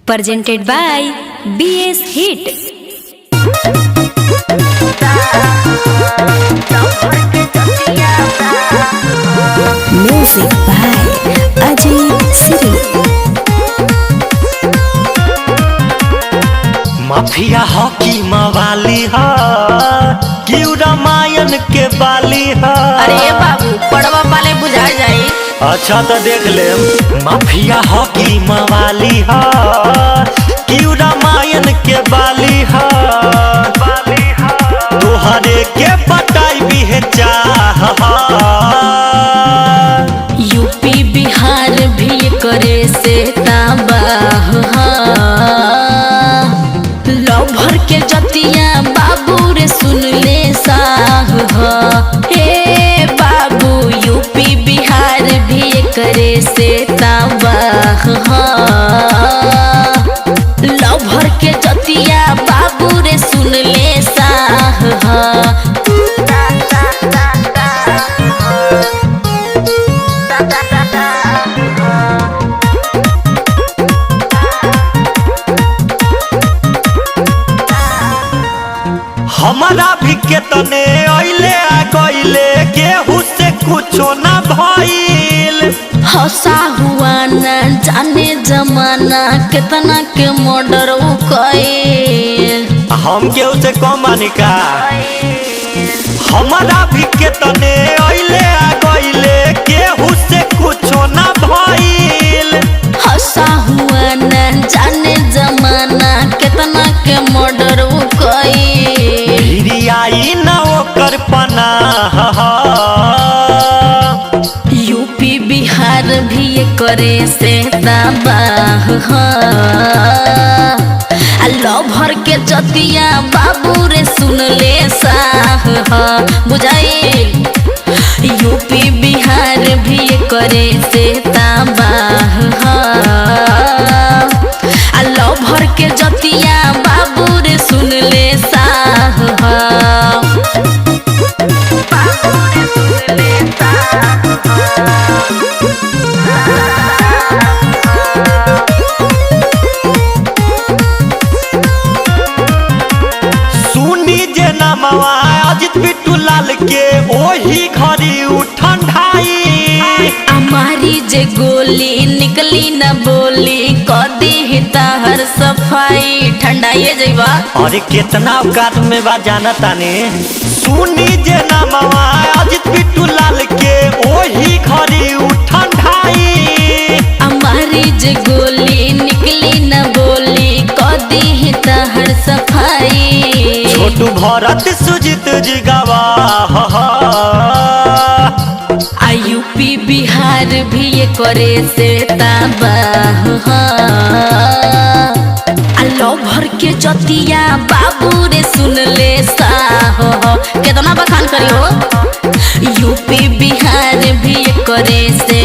presented by BS Hit. Music by Ajay Siri. Mafia hockey मवाली है क्यों रामायण के बाली है। अरे बाबू पड़वा पाले बुझा जाई। अच्छा तो देख ले माफिया हॉकी मवाली है क्यों रामायण के बाली है। तोहरे के बताई भी है चाह यूपी बिहार भी करे से तबाह लभर के जतिया बाबू रे सुन ले साह हे बाबू यूपी बिहार भी करे से तबाह लभर के जतिया बाबू रे सुन ले साह हमारा भी केतने अइले आ गइले केहू से कुछो ना भइल। हंसा हुआ न जाने जमाना कितना के मर्डर कइल। हम केहू से कम बानी का। हमारा भी केतने अइले आ गइले केहू से कुछो ना भइल। हंसा हुआ न जाने जमाना कितना के मर्डर कइल। आई न ओकर पनाह यूपी बिहार भी करे से तबाह लभर के जतिया बाबू रे सुन ले साह बुझाइल। यूपी बिहार भी करे से तबाह लभर के जतिया बाबू रे सुन ले साह सुनी जे नामवा अजित बिट्टू लाल के ओही घड़ी उठंडाई। हमारी जे गोली निकली न बोली कदी तहर सफाई ठंडाइए जइबा। अरे कितना औकात में बा जाना ताने। सुनी जे नामवा अजित बिट्टू लाल के ओही घड़ी उठंडाई। हमारी जे गोली निकली न बोली कदी तहर सफाई। छोटू भरत सुजित जी गवाह यूपी बिहार भी करे से तबाह लभर के जतिया बाबू रे सुन ले साह कितना बखान करियो। यूपी बिहार भी करे से